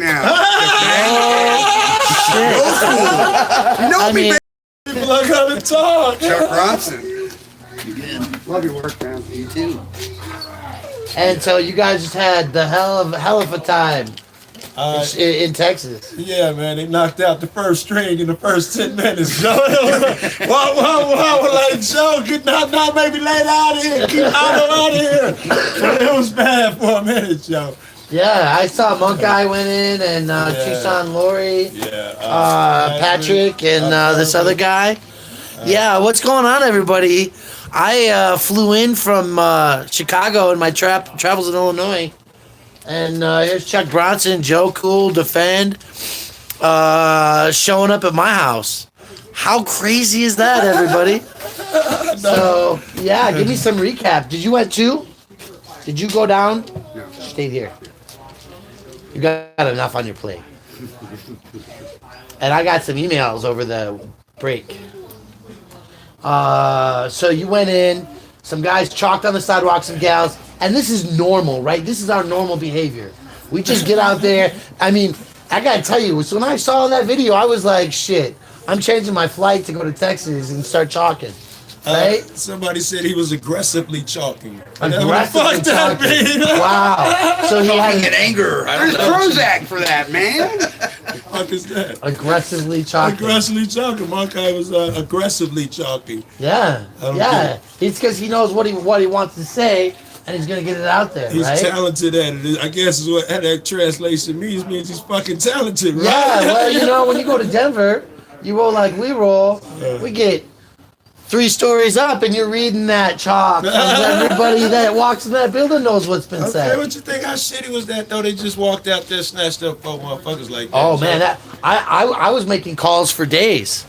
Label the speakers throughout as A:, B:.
A: now.
B: Shit.
A: You know
B: I
A: me,
B: mean,
C: People are gonna talk.
A: Chuck Bronson.
D: You good?
A: Love your work, man.
D: You too.
B: and so you guys just had the hell of a time in Texas.
C: Yeah, man, they knocked out the first string in the first 10 minutes, Joe. Wow, like, Joe, could not maybe lay out of here, keep out of here. But it was bad for a minute, Joe.
B: Yeah, I saw Monk Guy went in, and Tucson Lori,
C: Yeah.
B: Patrick, and this other guy. Yeah, what's going on, everybody? I flew in from Chicago in my travels in Illinois. And here's Chuck Bronson, Joe Cool, Defend, showing up at my house. How crazy is that, everybody? So, yeah, give me some recap. Did you went too? Did you go down?
A: No.
B: Stayed here. You got enough on your plate. And I got some emails over the break. So you went in, some guys chalked on the sidewalk, some gals, and this is normal, right? This is our normal behavior. We just get out there. I mean, I gotta tell you, so when I saw that video, I was like, shit, I'm changing my flight to go to Texas and start chalking. Right?
C: Somebody said he was aggressively chalking.
B: Aggressively
C: Fuck that,
B: chalking.
C: man.
B: Wow. So he
D: Talking
B: had
D: in anger. I
A: There's
D: don't know.
A: Prozac for that, man.
C: Fuck is that?
B: aggressively chalking.
C: Aggressively chalking. My guy was aggressively chalking.
B: Yeah.
C: don't
B: Yeah.
C: get it.
B: It's because he knows what he wants to say, and he's gonna get it out there,
C: He's
B: right?
C: talented at it. I guess is what that translation means. Means he's fucking talented, right?
B: Yeah, well, you know, when you go to Denver, you roll like we roll. We get 3 stories up, and you're reading that chalk. And everybody that walks in that building knows what's been
C: Okay,
B: said.
C: what you think? How shitty was that though? They just walked out there, snatched up 4 motherfuckers like that.
B: Oh man, I was making calls for days.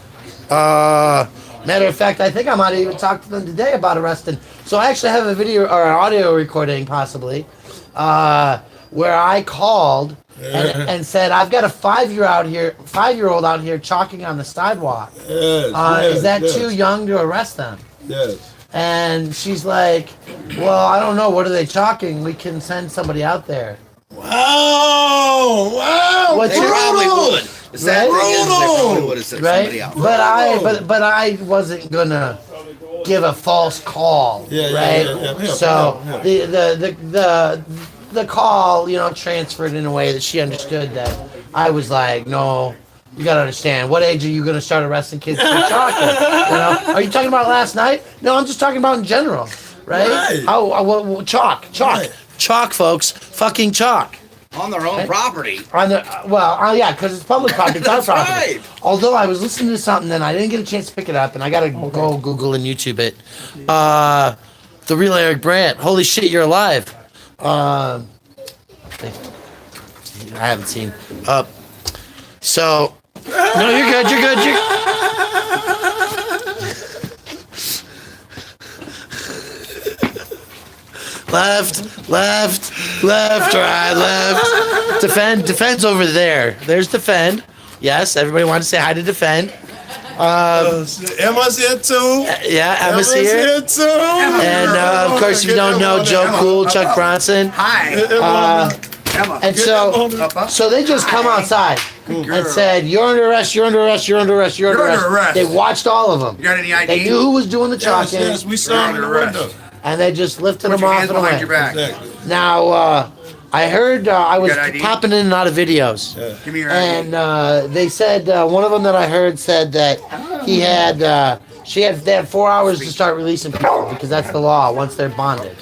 B: Matter of fact, I think I might even talk to them today about arresting. So I actually have a video or an audio recording, possibly, where I called and said, "I've got a 5-year-old out here chalking on the sidewalk.
C: Yes,
B: Is that
C: yes,
B: too young to arrest them?"
C: Yes.
B: And she's like, "Well, I don't know. What are they chalking? We can send somebody out there."
C: Wow!
B: What's
D: They
B: your-
D: probably would. The sad
B: Right?
D: thing is, they probably would have sent somebody
B: Right?
D: out.
B: But I wasn't gonna give a false call,
C: Yeah,
B: right?
C: yeah.
B: So
C: Yeah.
B: the call, you know, transferred in a way that she understood that I was like, no, you gotta understand. What age are you gonna start arresting kids for chocolate? You know, are you talking about last night? No, I'm just talking about in general, right?
C: Right.
B: Chalk,
C: Right.
B: chalk, folks, fucking chalk.
D: On their own property.
B: On the yeah, because it's public property. It's our
D: That's
B: property.
D: right.
B: Although I was listening to something and I didn't get a chance to pick it up, and I gotta go Google and YouTube it. The real Eric Brandt. Holy shit, you're alive. I haven't seen. So no, you're good. You're good. Left, right, left. Defend's over there. There's Defend. Yes, everybody wanted to say hi to Defend.
C: Emma's here too.
B: Yeah, Emma's here.
C: too.
B: And of course, if you don't know, Joe Cool, Chuck Bronson.
A: Hi, Emma.
B: And so they just come outside and said, "You're under arrest. You're under arrest. You're under arrest. You're under
A: You're under
B: arrest."
A: arrest.
B: They watched all of them.
A: You got any ID?
B: They knew who was doing the
C: Yes,
B: chalking,
C: yes, we saw him in the
A: You're under
C: window.
B: and they just lifted
A: Put
B: them
A: your
B: off
A: hands
B: and
A: behind your
B: away.
A: back.
C: Exactly.
B: Now, I heard I was
A: got ID?
B: popping in and out of videos.
C: Yeah.
A: Give me your ID.
B: And they said one of them that I heard said that he had they had 4 hours to start releasing people because that's the law once they're bonded,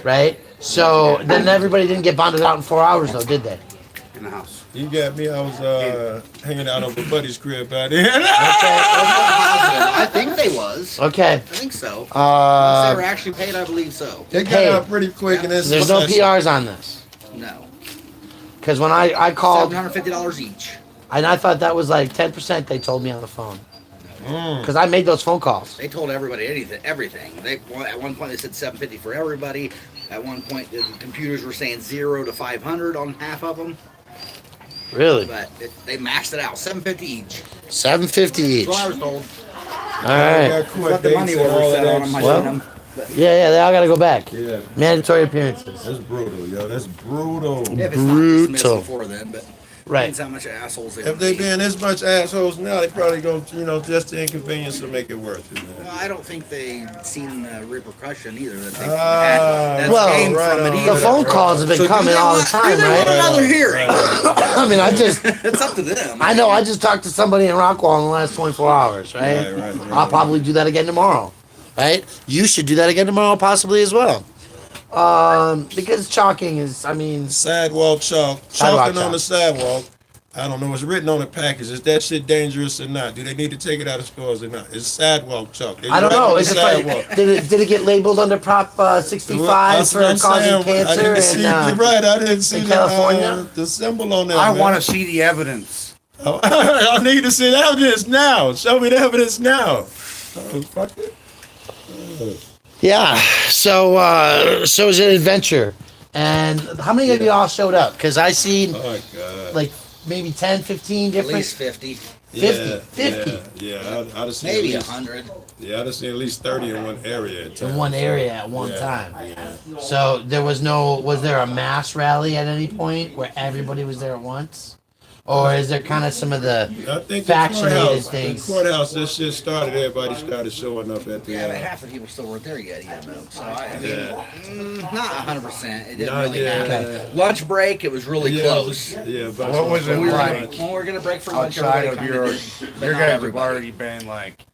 B: right? So then everybody didn't get bonded out in 4 hours though, did they?
A: In the house.
C: You got me. I was hanging out over buddy's crib out there.
D: I think they was.
B: Okay.
D: I think so. If they were actually paid, I believe so.
C: They got
B: Hey.
C: out pretty quick, and this.
B: There's no PRs on this
D: No.
B: because when I called
D: $750 each.
B: and I thought that was like 10%, they told me on the phone
C: Mm.
B: because I made those phone calls.
D: They told everybody everything. At one point they said $750 for everybody. At one point the computers were saying 0 to 500 on half of them.
B: Really?
D: But they maxed it out. $750 each.
B: $750 each.
D: That's what I was told.
B: All right.
C: Got court dates and all of that shit.
B: Well, yeah, they all got to go back.
C: Yeah,
B: Mandatory appearances.
C: that's brutal, yo. That's brutal.
D: If it's not dismissed
B: Brutal.
D: before then, but
B: Right.
D: Means how much assholes they
C: If
D: would
C: they
D: be.
C: being this much assholes now, they probably go, just the inconvenience to make it worth it, man.
D: Well, I don't think they've seen the repercussion either that they've
C: Ah,
D: had. That's
B: well,
D: came
C: right
D: from it
C: on.
D: either.
B: The phone calls have been
D: So
B: coming
D: do they
B: all the
D: want-
B: time,
D: do they want
B: right?
D: another hearing?
B: I mean,
D: It's up to them.
B: I know. I just talked to somebody in Rockwall in the last 24 hours, right?
C: Right.
B: I'll probably do that again tomorrow, right? You should do that again tomorrow, possibly as well. Because chalking is, I mean,
C: Sidewalk chalk.
B: Sidewalk
C: Chalking on
B: chalk.
C: the sidewalk. I don't know what's written on the package. Is that shit dangerous or not? Do they need to take it out of stores or not? It's sidewalk chalk. They
B: I don't
C: write
B: know.
C: on
B: Is
C: the
B: it
C: sidewalk.
B: like, did it get labeled under Prop 65
C: That's
B: for
C: what I'm
B: causing
C: saying. I
B: cancer?
C: didn't see,
B: And,
C: you're right. I didn't see
B: in California?
C: the symbol on there.
A: I
C: man.
A: want to see the evidence.
C: I need to see the evidence now. Show me the evidence now. Oh, fuck it.
B: yeah. So it's an adventure. And how many of you all showed up? Because I seen
C: Oh my God.
B: like maybe 10, 15
D: At
B: different.
D: least 50,
B: 50.
C: Yeah. I'd have seen
D: maybe
C: at least,
D: 100.
C: Yeah, I'd have seen at least 30 in one area. At
B: In
C: time.
B: one area at one
C: Yeah.
B: time. So was there a mass rally at any point where everybody was there at once? Or is there kind of some of the
C: I think
B: Vaccinated
C: the
B: things.
C: courthouse, this shit started, everybody started showing up at the
D: Yeah, but half the people still weren't there yet either, though. So I mean,
C: Yeah.
D: not 100%. It didn't
C: Not
D: really
C: yet.
D: happen. Lunch break, it was really close.
C: Yeah, but
A: What was it
D: We were
A: like
D: when we were gonna break for lunch.
A: outside of
D: everybody
A: your?
D: kinda did, but
A: Your
D: not
A: guys have
D: everybody.
A: already been like,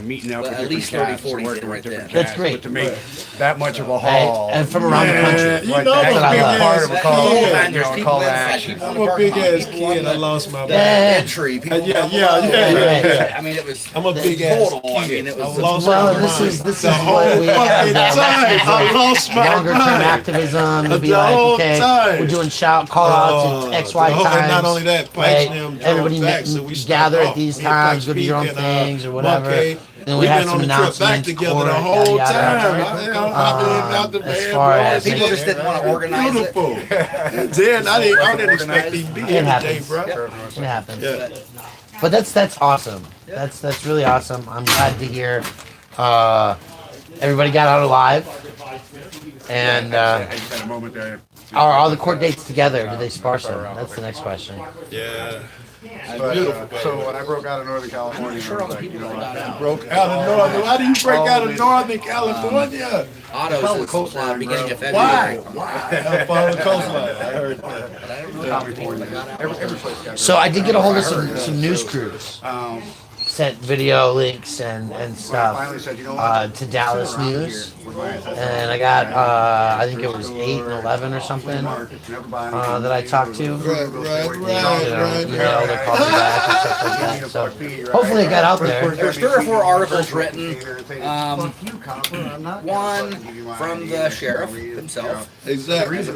A: meeting up
D: But
A: with
D: at
A: different
D: least
A: cats
D: 30, 40
A: and working
D: did
A: with
D: right
A: different
D: there.
B: That's
A: cats,
B: great.
A: but to make that much of a
B: Hey,
A: haul,
B: and from around the country.
C: You
A: like
C: know
A: that's
C: I'm
B: what I
C: a big
B: love.
A: part of
C: ass
A: a call.
C: kid.
D: Man,
A: You
D: there's
A: know,
D: people
A: call to
D: inside,
A: action.
D: people in
C: I'm
D: the
C: a
D: parking
C: big
D: lot,
C: ass
D: people
C: kid.
D: on
C: I
D: the-
C: lost my
D: the
B: Yeah.
D: entry. People
C: Yeah.
D: I mean, it was
C: I'm a big ass
D: total. I mean, it
C: I
D: was
C: lost
B: Well,
C: my
B: this
C: mind.
B: is
C: the
B: what
C: whole
B: we
C: fucking
B: have.
C: time. I lost my
B: Longer term
C: mind.
B: activism to be
C: The
B: like,
C: whole
B: okay,
C: time.
B: we're doing call outs at X, Y
C: the whole-
B: times.
C: and not only that,
B: right?
C: Pikes them
B: Everybody
C: back, so we
B: gather
C: stopped
B: at these
C: off. Me and
B: times,
C: Pikes
B: go do your own
C: Peak and,
B: things or whatever.
C: Monkey.
B: Then we
C: We've
B: have
C: been
B: some
C: on the trip back
B: announcements.
C: together
B: court,
C: the
B: yada,
C: whole
B: yada.
C: time. I've been out the
B: As
C: van,
B: far
C: bro.
B: as-
D: people just didn't want to organize it.
C: Beautiful. And then I didn't expect him to be
B: It
C: here today,
B: happens.
C: bro.
B: It happens.
C: Yeah.
B: But that's awesome. That's really awesome. I'm glad to hear everybody got out alive. And
A: I just had a moment there.
B: are all the court dates together? Did they sparse them? That's the next question.
C: Yeah.
A: But, so when I broke out of Northern California,
D: Sure, all the people that got out.
C: Broke out of Northern. Why do you break out of Northern California?
D: Autos
A: Follow the
D: is
A: coastline,
D: beginning of
C: Why?
D: February.
C: I follow the coastline. I heard that.
D: But I don't know how many people that got out.
A: every place got
B: So I did get a hold of some news crews. Sent video links and stuff
A: finally said, you know what?
B: to Dallas News. And I got, I think it was 8 and 11 or something that I talked to.
C: Right.
B: Emailed or called me back or stuff like that. So hopefully it got out there.
D: There's 3 or 4 articles written. One from the sheriff himself.
C: Exactly.
D: There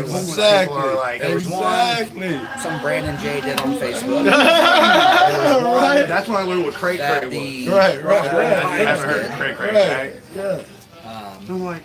D: was
C: Exactly.
D: Some Brandon J did on Facebook.
C: Right.
A: That's when I learned what cray
D: That
A: cray was.
D: the
C: Right.
A: I haven't heard of cray cray, right?
C: Yeah.
A: I'm like,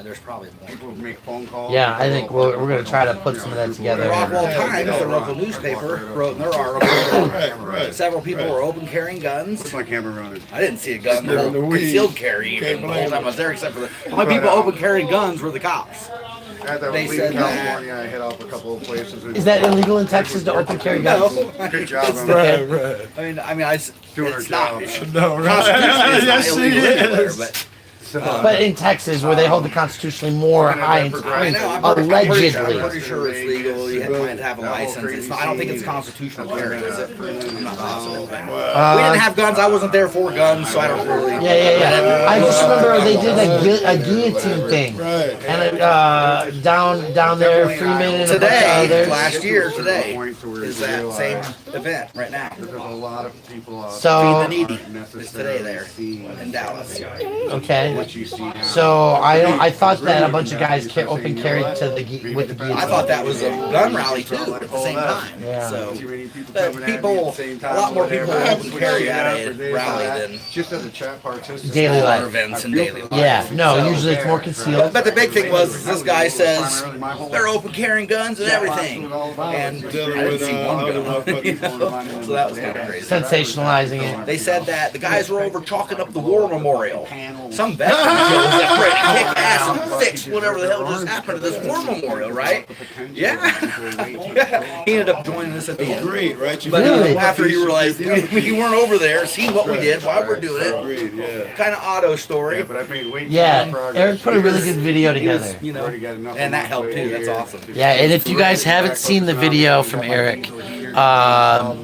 D: there's probably more.
A: people make phone calls.
B: Yeah, I think we're going to try to put some of that
D: The
B: together.
D: Rockwall Times, the local newspaper, wrote in their article that
C: Right.
D: several people were open carrying guns.
A: What's my camera running?
D: I didn't see a gun the whole
C: the weed.
D: concealed carry even the whole time I was there, except for the only people open carrying guns were the cops.
A: After I
D: They
A: was leaving
D: said that-
A: California, I hit off a couple of places.
B: Is that illegal in Texas to open carry guns?
D: No,
A: Good job.
D: It's
A: on
D: the-
A: that.
C: Right.
D: I mean,
A: Doing her
D: it's not.
A: job.
C: No, right.
D: Constitutionally, it's not
C: Yes, she
D: illegal anywhere,
C: is.
D: but
B: But in Texas, where they hold the constitutionally more high,
D: I know. I'm pretty
B: allegedly.
D: sure it's legal. You have to have a license. It's not, I don't think it's constitutional carry, is it? I'm not positive. But we didn't have guns. I wasn't there for guns, so I don't really.
B: Yeah. I just remember they did a guillotine thing,
C: Right.
B: and down there, Freeman and a bunch of
D: Today,
B: others.
D: last year, today
A: Point to where
D: is
A: you
D: that
A: realize
D: same event right now.
A: There's a lot of people out
B: So-
D: Feed the
A: there
D: needy
A: aren't
D: is today there
A: necessarily seeing
D: in Dallas.
B: Okay.
A: what you see now.
B: So I thought that a bunch of guys open carried to with the guillotine.
D: I thought that was a gun rally too at the same time.
B: Yeah.
D: So
A: Too many people
D: but
A: coming at me at
D: people,
A: the same
D: a
A: time,
D: lot more
A: whatever.
D: people open
A: Which
D: carry
A: is
D: at
A: up
D: a
A: for days
D: rally
A: like that.
D: than
A: Just as a chat participant.
B: Daily
D: other
B: life.
D: events in daily life.
B: Yeah, no,
D: So-
B: usually it's more concealed.
D: But the big thing was this guy says they're open carrying guns and everything, and I didn't see one gun. You know? So that was kind of crazy.
B: Sensationalizing it.
D: They said that the guys were over chalking up the war memorial. Some vet Joe's that ready to kick ass and fix whatever the hell just happened to this war memorial, right? Yeah. He ended up joining us at the end.
C: Great, right? You
D: But
B: Really?
D: after he realized we weren't over there, seeing what we did, why we're doing it,
C: Great, yeah.
D: kind of auto story.
A: But I've made way
B: Yeah,
A: progress.
B: Eric put a really good video
D: He was,
B: together.
D: you know,
A: Already got enough
D: and that
A: on
D: helped
A: my
D: too.
A: way
D: That's
A: here.
D: awesome.
B: Yeah, and if you guys haven't seen the video from Eric,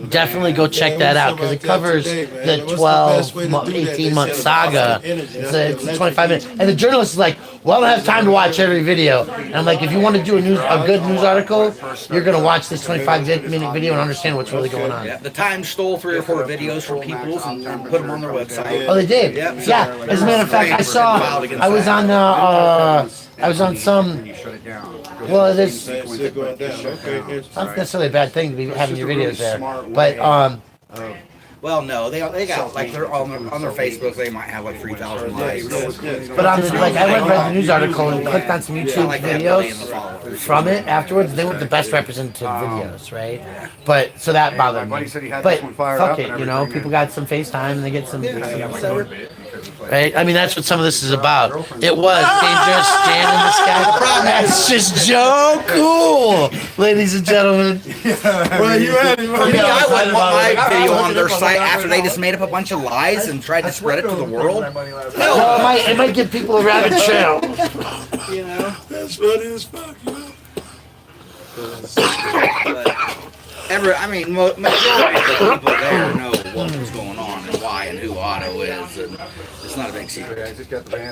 B: definitely go check that out because it covers the 18-month saga. It's a 25 minutes. And the journalist is like, well, I don't have time to watch every video. And I'm like, if you want to do a good news article, you're going to watch this 25-minute video and understand what's really going on.
D: Yeah, the Times stole 3 or 4 videos from people's and put them on their website.
B: Oh, they did?
D: Yeah.
B: Yeah. As a matter of fact, I was on some,
A: You shut it down.
B: well, there's,
C: That's it, go down. Okay,
B: it's not necessarily a bad thing to be having your videos there. But,
D: Well, no, they got like they're on their Facebook. They might have like 3,000 likes.
B: but on the, like, I read the news article and clicked on some YouTube
D: Like that million
B: videos
D: followers.
B: from it afterwards. They were the best representative videos, right? But so that bothered
A: My buddy
B: me.
A: said he had
B: But
A: this one fired
B: fuck
A: up
B: it,
A: and
B: you know,
A: everything,
B: people got some FaceTime and they get some,
A: whatever.
B: right? I mean, that's what some of this is about. It was dangerous, stand in the sky. That's just Joe Cool, ladies and gentlemen.
C: Well, you had him.
D: For me, I wouldn't want my video on their site after they just made up a bunch of lies and tried to spread it to the world.
B: Well, it might give people a rabbit trail.
D: You know.
C: That's funny as fuck, you know?
D: I mean, majority of the people there know what was going on and why and who Otto is, and it's not a big secret.
A: I just got the van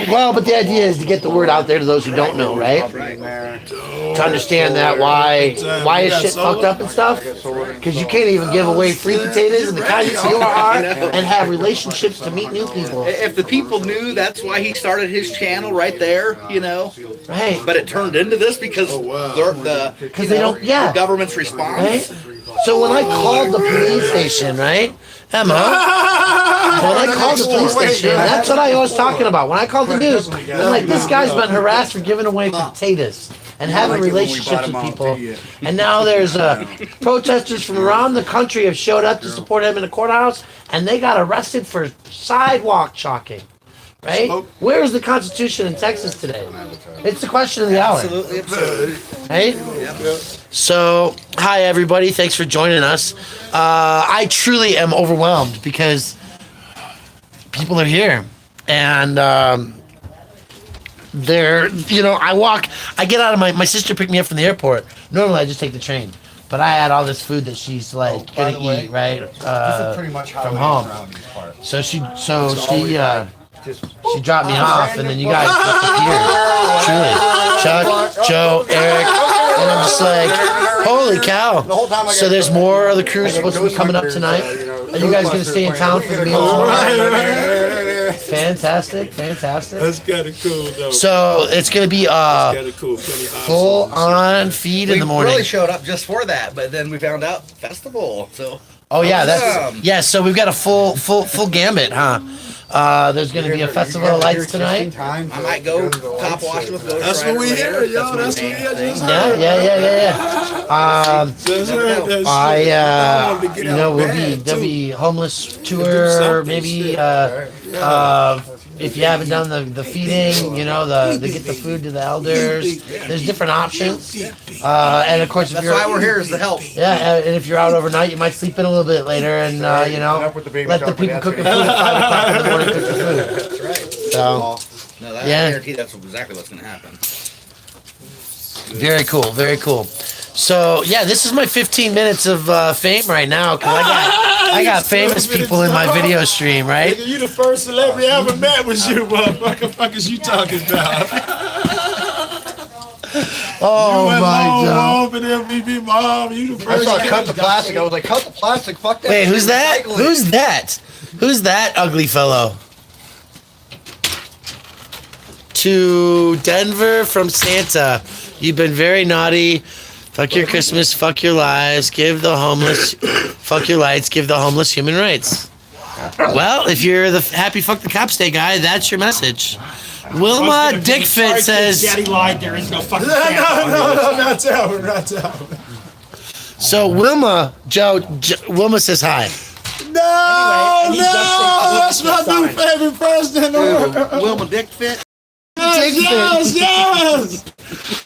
B: Well, but the idea is to get the word out there to those who don't know, right?
A: in there.
B: To understand that why is shit fucked up and stuff? Because you can't even give away free potatoes and the kind of COR and have relationships to meet new people.
D: If the people knew that's why he started his channel right there, you know,
B: Right.
D: but it turned into this because
B: Because they don't, yeah.
D: the government's response.
B: Right? So when I called the police station, right, Emma, when I called the police station, that's what I was talking about. When I called the news, I'm like, this guy's been harassed for giving away potatoes and having relationships with people. And now there's protesters from around the country have showed up to support him in the courthouse, and they got arrested for sidewalk chalking. Right? Where's the Constitution in Texas today? It's the question of the hour.
D: Absolutely absurd.
B: Right? So, hi everybody. Thanks for joining us. I truly am overwhelmed because people are here, and they're, you know, I get out of my sister picked me up from the airport. Normally I just take the train, but I had all this food that she's like gonna eat, right?
A: Pretty much how
B: from
A: it is
B: home.
A: around these parts.
B: So she dropped me off, and then you guys disappeared. Truly, Chuck, Joe, Eric, and I'm just like, holy cow! So there's more of the crew supposed to be coming up tonight. Are you guys gonna stay in town for the meal tomorrow? Fantastic.
C: That's kind of cool, though.
B: So it's gonna be
C: Kind of cool. Funny
B: full on feed in
D: We
B: the morning.
D: really showed up just for that, but then we found out festival. So
B: Oh yeah, that's
D: Awesome.
B: yeah. So we've got a full gambit, huh? There's gonna be a festival of lights tonight.
D: I might go top wash with Ghost
C: That's
D: Rider
C: what we
D: over
C: hear,
D: there.
C: yo.
D: my
C: That's what we
D: main
C: hear.
D: thing.
B: Yeah.
C: That's right. That's
B: I
C: wanted to get
B: you
C: out
B: know,
C: bad,
B: there'll
C: too.
B: be homeless
C: Do
B: tour,
C: something,
B: maybe
C: shit.
B: if you haven't done the feeding, you know, the get the food to the elders. There's different options. And of course, if
D: That's
B: you're
D: why we're here is to help.
B: yeah, and if you're out overnight, you might sleep in a little bit later, and you know,
A: Enough with the baby
B: let the
A: talk, but
B: people
A: that's
B: cook the
A: it.
B: food at 5 o'clock in the morning. Cook the food.
D: That's right.
B: So
D: No, that,
B: Yeah.
D: I guarantee that's exactly what's going to happen.
B: very cool, very cool. So yeah, this is my 15 minutes of fame right now because I got famous people in my video stream, right?
C: Nigga, you the first celebrity I ever met was you, motherfucker. Fuck is you talking about?
B: Oh
C: You went
B: my
C: long
B: god!
C: home and MVP mom. You the
A: I
C: first.
A: saw cut the plastic. I was like, cut the plastic. Fuck that.
B: Wait, who's that?
A: Recycle it.
B: Who's that? Who's that ugly fellow? To Denver from Santa. You've been very naughty. Fuck your Christmas. Fuck your lives. Give the homeless. Fuck your lights. Give the homeless human rights. Well, if you're the happy fuck the cops day guy, that's your message. Wilma Dickfit says.
E: Daddy lied. There is no fucking
C: No, not that one, not that one.
B: So Wilma, Wilma says hi.
C: No, No,
B: Anyway, and he
C: that's my
B: Sorry.
C: new favorite president.
D: Wilma Dick fit.
C: Yes.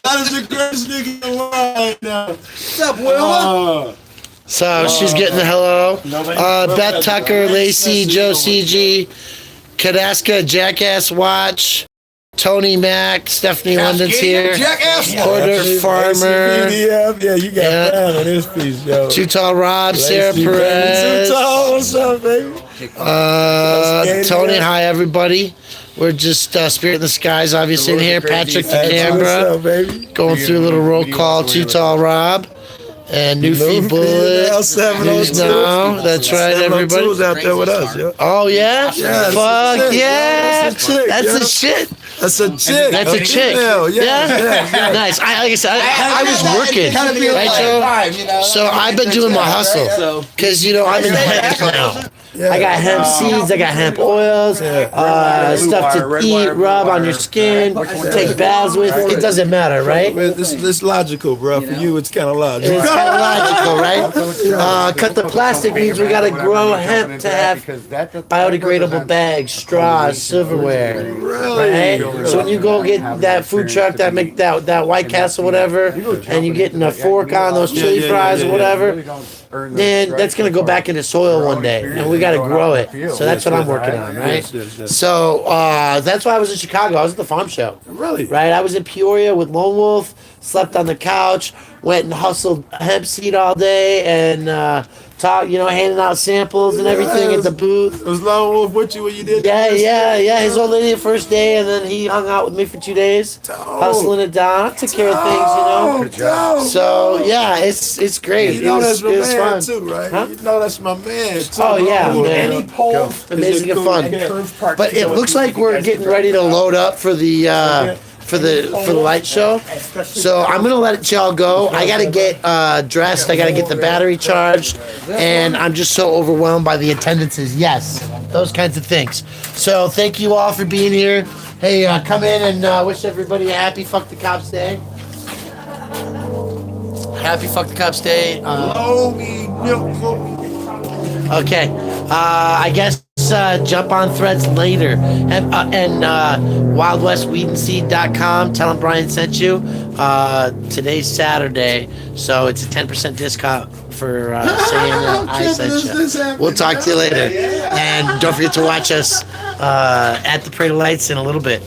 C: That is the greatest nigga in the world right now.
D: What's up, Wilma?
B: So she's getting the hello. Beth Tucker, Lacey, Joe CG, Kadaska, Jackass Watch, Tony Mack, Stephanie London's here.
D: Jackass.
B: Porter Farmer,
C: PDF. Yeah, you got
B: Yeah.
C: down on this piece, yo.
B: Too Tall Rob, Sarah
C: Too
B: Perez,
C: tall. What's up, baby?
B: Tony. Hi everybody. We're just Spirit in the Skies, obviously in here. Patrick the
C: What's
B: Canberra,
C: up, baby?
B: going through a little roll call. Too Tall Rob. And Newfie Bullet. Who's now? That's right, everybody.
C: Who's out there with us, yo?
B: Oh yeah?
C: Yeah,
B: Fuck
C: that's a chick.
B: yeah!
C: That's a chick,
B: That's
C: yeah.
B: a shit.
C: That's a chick.
B: That's a chick.
C: Yeah, yeah.
B: Nice. Like I said, I was working, right, Joe? So I've been doing my hustle, cause you know I'm in hemp now. I got hemp seeds, I got hemp oils, stuff to eat, rub on your skin, take baths with. It doesn't matter, right?
C: Man, this logical, bro. For you, it's kind of logical.
B: It's kind of logical, right? Cut the plastic means we gotta grow hemp to have biodegradable bags, straws, silverware. Right? So when you go get that food truck that make that White Castle whatever, and you getting a fork on those chili fries or whatever, then that's gonna go back into soil one day, and we gotta grow it. So that's what I'm working on, right? So that's why I was in Chicago. I was at the farm show.
C: Really?
B: Right? I was in Peoria with Lone Wolf, slept on the couch, went and hustled hemp seed all day, and handing out samples and everything at the booth.
C: It was Lone Wolf with you when you did
B: Yeah. His old lady the first day, and then he hung out with me for 2 days, hustling it down. I took care of things, you know. So yeah, it's great.
C: You know that's my
B: was
C: man
B: fun.
C: too, right?
B: Huh?
C: You know that's my man too.
B: Oh yeah,
C: Lone Wolf,
B: man.
C: you know.
B: Amazing and fun. But it looks like we're getting ready to load up for the for the light show. So I'm gonna let y'all go. I gotta get dressed. I gotta get the battery charged, and I'm just so overwhelmed by the attendances. Yes, those kinds of things. So thank you all for being here. Hey, come in and wish everybody a happy Fuck the Cops Day. Happy Fuck the Cops Day. Okay, I guess jump on Threads later and wildwestweedandseed.com. Tell them Brian sent you. Today's Saturday, so it's a 10% discount for saying I sent you. We'll talk to you later, and don't forget to watch us at the Parade of Lights in a little bit.